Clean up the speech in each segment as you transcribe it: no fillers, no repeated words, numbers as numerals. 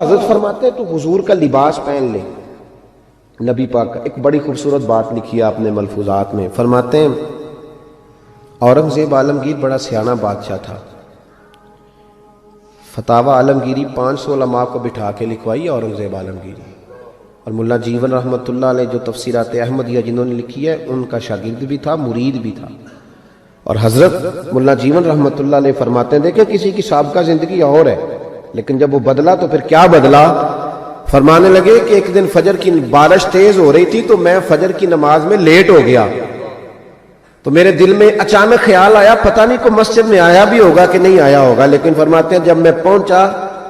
حضرت فرماتے ہیں تو حضور کا لباس پہن لے. نبی پاک کا ایک بڑی خوبصورت بات لکھی ہے آپ نے ملفوظات میں. فرماتے ہیں اورنگزیب عالمگیر بڑا سیاںہ بادشاہ تھا. فتاوی عالمگیری 500 علماء کو بٹھا کے لکھوائی اورنگزیب عالمگیری. اور ملا جیون رحمۃ اللہ علیہ جو تفسیرات احمدیہ جنہوں نے لکھی ہے ان کا شاگرد بھی تھا، مرید بھی تھا. اور حضرت ملا جیون رحمۃ اللہ علیہ فرماتے ہیں دیکھیں کسی کی سابقہ زندگی اور ہے، لیکن جب وہ بدلا تو پھر کیا بدلا. فرمانے لگے کہ ایک دن فجر کی بارش تیز ہو رہی تھی تو میں فجر کی نماز میں لیٹ ہو گیا، تو میرے دل میں اچانک خیال آیا پتہ نہیں کوئی مسجد میں آیا بھی ہوگا کہ نہیں آیا ہوگا. لیکن فرماتے ہیں جب میں پہنچا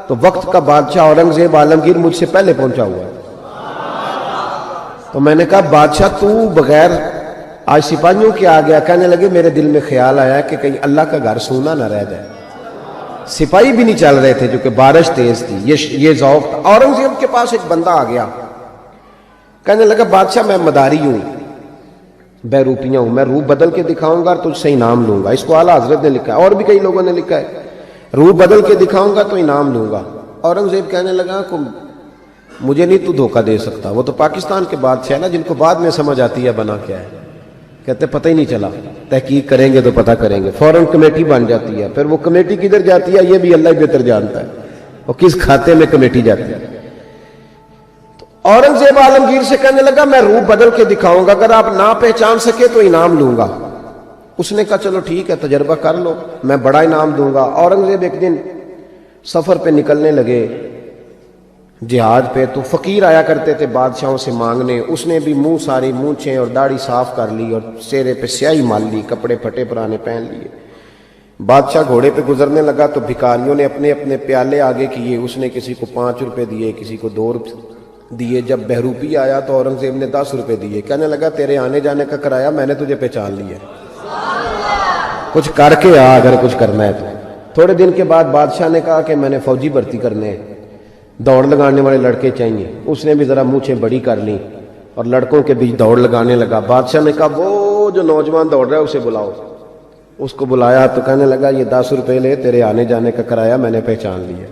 تو وقت کا بادشاہ اورنگزیب عالمگیر مجھ سے پہلے پہنچا ہوا ہے. تو میں نے کہا بادشاہ تو بغیر آج سپاہیوں کے آ گیا. کہنے لگے میرے دل میں خیال آیا کہ کہیں اللہ کا گھر سونا نہ رہ جائے. سپاہی بھی نہیں چل رہے تھے جو کہ بارش تیز تھی. یہ ذوق تھا. اورنگزیب کے پاس ایک بندہ آ گیا، کہنے لگا بادشاہ میں مداری ہوں، بہروپیاں ہوں، میں روح بدل کے دکھاؤں گا تجھ سے انعام لوں گا. اس کو اعلیٰ حضرت نے لکھا ہے اور بھی کئی لوگوں نے لکھا ہے، روح بدل کے دکھاؤں گا تو انعام لوں گا. اورنگزیب کہنے لگا کہ مجھے نہیں تو دھوکہ دے سکتا. وہ تو پاکستان کے بادشاہ نا جن کو بعد میں سمجھ آتی ہے بنا کیا ہے. کہتے پتہ ہی نہیں چلا، تحقیق کریں گے تو پتہ کریں گے. فوراً کمیٹی بن جاتی ہے. پھر وہ کمیٹی کدھر جاتی ہے یہ بھی اللہ ہی بہتر جانتا ہے، وہ کس کھاتے میں کمیٹی جاتی ہے. تو اورنگزیب عالمگیر سے کہنے لگا میں روح بدل کے دکھاؤں گا، اگر آپ نہ پہچان سکے تو انعام لوں گا. اس نے کہا چلو ٹھیک ہے تجربہ کر لو، میں بڑا انعام دوں گا. اورنگزیب ایک دن سفر پہ نکلنے لگے جہاد پہ، تو فقیر آیا کرتے تھے بادشاہوں سے مانگنے. اس نے بھی منہ ساری مونچھیں اور داڑھی صاف کر لی اور چہرے پہ سیاہی مال لی، کپڑے پھٹے پرانے پہن لیے. بادشاہ گھوڑے پہ گزرنے لگا تو بھکاریوں نے اپنے اپنے پیالے آگے کیے. اس نے کسی کو 5 روپے دیے، کسی کو 2 روپے دیے. جب بہروپی آیا تو اورنگزیب نے 10 روپے دیے. کہنے لگا تیرے آنے جانے کا کرایہ میں نے تجھے پہچان لیا، کچھ کر کے آ اگر کچھ کرنا ہے تو. تھوڑے دن کے بعد بادشاہ نے کہا کہ میں نے فوجی بھرتی کرنے ہیں، دوڑ لگانے والے لڑکے چاہیے. اس نے بھی ذرا مونچھیں بڑی کر لی اور لڑکوں کے بیچ دوڑ لگانے لگا. بادشاہ نے کہا وہ جو نوجوان دوڑ رہا ہے اسے بلاؤ. اس کو بلایا تو کہنے لگا یہ 10 روپے لے، تیرے آنے جانے کا کرایہ میں نے پہچان لیا.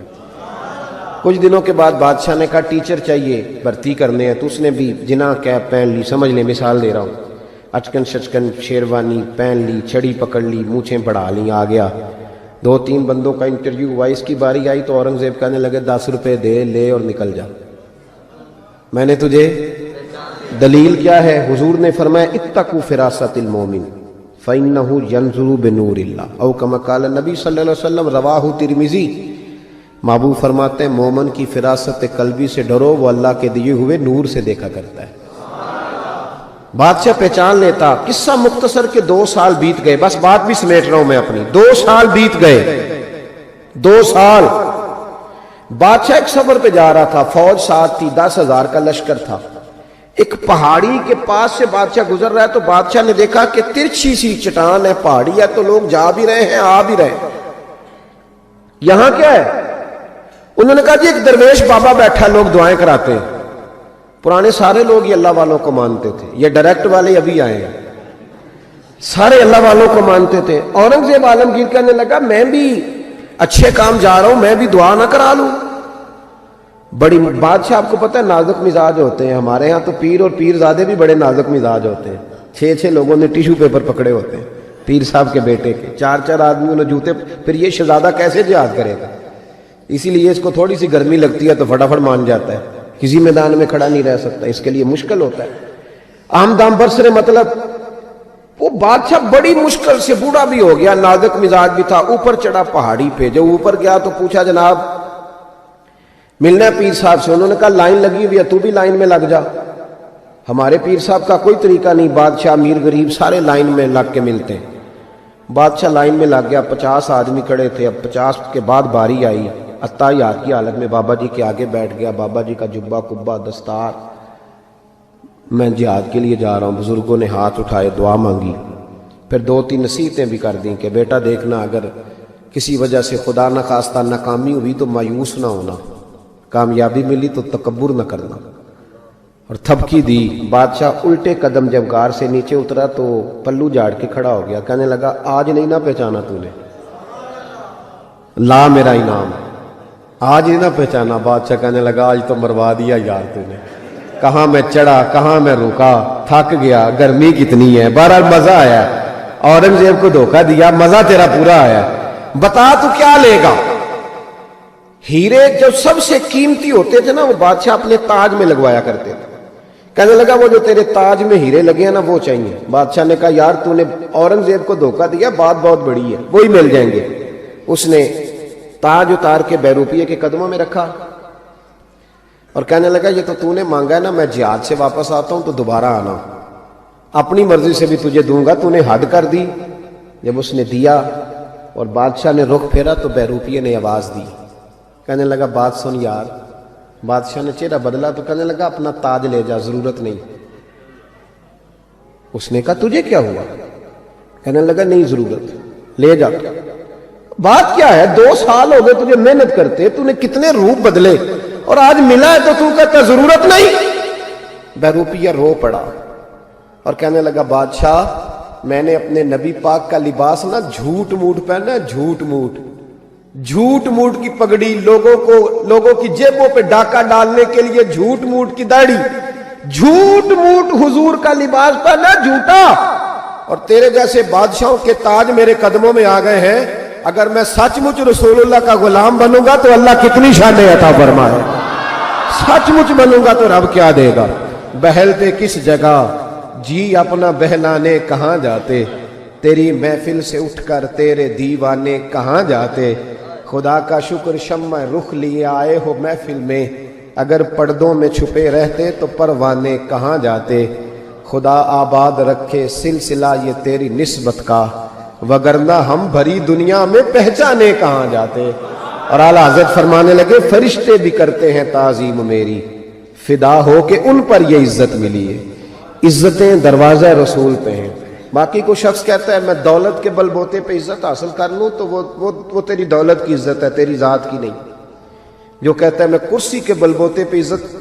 کچھ دنوں کے بعد بادشاہ نے کہا ٹیچر چاہیے بھرتی کرنے ہیں. تو اس نے بھی جناح کیپ پہن لی. سمجھ لیں مثال دے رہا ہوں، اچکن شچکن شیروانی پہن لی، چھڑی پکڑ لی، مونچھیں بڑھا لی، آ گیا. 2-3 بندوں کا انٹرویو ہوا. اس کی باری آئی تو اورنگزیب کہنے لگے 10 روپے دے لے اور نکل جا، میں نے تجھے. دلیل کیا ہے؟ حضور نے فرمایا اتقوا فراست المومن فإنه ينظر بنور اللہ او کما قال نبی صلی اللہ علیہ وسلم، رواہ ترمذی. محبوب فرماتے ہیں مومن کی فراست قلبی سے ڈرو، وہ اللہ کے دیے ہوئے نور سے دیکھا کرتا ہے. بادشاہ پہچان لیتا. قصہ مختصر کے 2 سال بیت گئے. بس بات بھی سمیٹ رہا ہوں میں اپنی. 2 سال بیت گئے. 2 سال بادشاہ ایک سفر پہ جا رہا تھا، فوج ساتھ تھی، 10,000 کا لشکر تھا. ایک پہاڑی کے پاس سے بادشاہ گزر رہا ہے تو بادشاہ نے دیکھا کہ ترچھی سی چٹان ہے، پہاڑی ہے، تو لوگ جا بھی رہے ہیں آ بھی رہے ہیں. یہاں کیا ہے؟ انہوں نے کہا جی ایک درویش بابا بیٹھا، لوگ دعائیں کراتے ہیں. پرانے سارے لوگ یہ اللہ والوں کو مانتے تھے، یہ ڈائریکٹ والے ابھی آئے ہیں، سارے اللہ والوں کو مانتے تھے. اورنگزیب عالمگیر کہنے لگا میں بھی اچھے کام جا رہا ہوں، میں بھی دعا نہ کرا لوں. بڑی بادشاہ آپ کو پتہ ہے نازک مزاج ہوتے ہیں. ہمارے ہاں تو پیر اور پیر زادے بھی بڑے نازک مزاج ہوتے ہیں. 6 لوگوں نے ٹیشو پیپر پکڑے ہوتے ہیں پیر صاحب کے بیٹے کے. 4 آدمیوں نے جوتے. پھر یہ شہزادہ کیسے جہاد کرے گا؟ اسی لیے اس کو تھوڑی سی گرمی لگتی ہے تو فٹافٹ مان جاتا ہے، کسی میدان میں کھڑا نہیں رہ سکتا، اس کے لیے مشکل ہوتا ہے. آمدام برسرے مطلب وہ بادشاہ بڑی مشکل سے، بوڑھا بھی ہو گیا، نازک مزاج بھی تھا، اوپر چڑھا پہاڑی پہ. جب اوپر گیا تو پوچھا جناب ملنا ہے پیر صاحب سے. انہوں نے کہا لائن لگی ہوئی ہے، تو بھی لائن میں لگ جا. ہمارے پیر صاحب کا کوئی طریقہ نہیں، بادشاہ امیر غریب سارے لائن میں لگ کے ملتے ہیں. بادشاہ لائن میں لگ گیا. 50 آدمی کھڑے تھے. اب 50 کے بعد باری آئی. عطایات کی حالت میں بابا جی کے آگے بیٹھ گیا. بابا جی کا جبہ کبا دستار. میں جہاد کے لیے جا رہا ہوں. بزرگوں نے ہاتھ اٹھائے، دعا مانگی. پھر 2-3 نصیحتیں بھی کر دیں کہ بیٹا دیکھنا اگر کسی وجہ سے خدا نہ خواستہ ناکامی ہوئی تو مایوس نہ ہونا، کامیابی ملی تو تکبر نہ کرنا. اور تھپکی دی. بادشاہ الٹے قدم جب غار سے نیچے اترا تو پلو جھاڑ کے کھڑا ہو گیا. کہنے لگا آج نہیں نہ پہچانا تو نے، لا میرا انعام. آج ہی نہ پہچانا. بادشاہ کہنے لگا آج تو مروا دیا یار تو نے. کہاں میں چڑھا کہاں میں رکا, تھک گیا, گرمی کتنی ہے. بہرحال مزہ آیا, اورنگزیب کو دھوکہ دیا, مزہ تیرا پورا آیا. بتا تو کیا لے گا. ہیرے جو سب سے قیمتی ہوتے تھے نا وہ بادشاہ اپنے تاج میں لگوایا کرتے تھے. کہنے لگا وہ جو تیرے تاج میں ہیرے لگے ہیں نا وہ چاہیے. بادشاہ نے کہا یار تو نے اورنگزیب کو دھوکہ دیا, بات بہت بڑی ہے, وہی مل جائیں گے. اس نے تاج اتار کے بیروپیے کے قدموں میں رکھا اور کہنے لگا یہ تو نے مانگا ہے نا, میں جہاد سے واپس آتا ہوں تو دوبارہ آنا, اپنی مرضی سے بھی تجھے دوں گا, تو نے حد کر دی. جب اس نے دیا اور بادشاہ نے رخ پھیرا تو بیروپیے نے آواز دی. کہنے لگا بات سن یار. بادشاہ نے چہرہ بدلا تو کہنے لگا اپنا تاج لے جا, ضرورت نہیں. اس نے کہا تجھے کیا ہوا؟ کہنے لگا نہیں ضرورت, لے جا. بات کیا ہے, 2 سال ہو گئے تجھے محنت کرتے, تو نے کتنے روپ بدلے اور آج ملا ہے تو کہتا ضرورت نہیں. بیروپیہ رو پڑا اور کہنے لگا بادشاہ میں نے اپنے نبی پاک کا لباس نا جھوٹ موٹ پہنا, جھوٹ موٹ کی پگڑی, لوگوں کی جیبوں پہ ڈاکہ ڈالنے کے لیے جھوٹ موٹ کی داڑھی, جھوٹ موٹ حضور کا لباس پہنا, جھوٹا. اور تیرے جیسے بادشاہوں کے تاج میرے قدموں میں آ گئے ہیں. اگر میں سچ مچ رسول اللہ کا غلام بنوں گا تو اللہ کتنی شانیں عطا فرمائے, سچ مچ بنوں گا تو رب کیا دے گا. بہلتے کس جگہ جی اپنا بہلانے کہاں جاتے, تیری محفل سے اٹھ کر تیرے دیوانے کہاں جاتے. خدا کا شکر شمع رخ لیے آئے ہو محفل میں, اگر پردوں میں چھپے رہتے تو پروانے کہاں جاتے. خدا آباد رکھے سلسلہ یہ تیری نسبت کا, وگرنہ ہم بھری دنیا میں پہچانے کہاں جاتے. اور اعلیٰ حضرت فرمانے لگے فرشتے بھی کرتے ہیں تعظیم میری, فدا ہو کہ ان پر یہ عزت ملی ہے. عزتیں دروازہ رسول پہ ہیں. باقی کو شخص کہتا ہے میں دولت کے بل بوتے پہ عزت حاصل کر لوں تو وہ تیری دولت کی عزت ہے, تیری ذات کی نہیں. جو کہتا ہے میں کرسی کے بل بوتے پہ عزت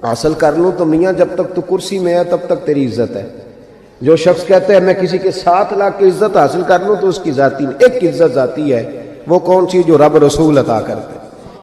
حاصل کر لوں تو میاں جب تک تو کرسی میں ہے تب تک تیری عزت ہے. جو شخص کہتا ہے میں کسی کے 7 لاکھ کی عزت حاصل کر لوں تو اس کی ذاتی نہیں. ایک عزت ذاتی ہے, وہ کون سی جو رب رسول عطا کرتے ہیں.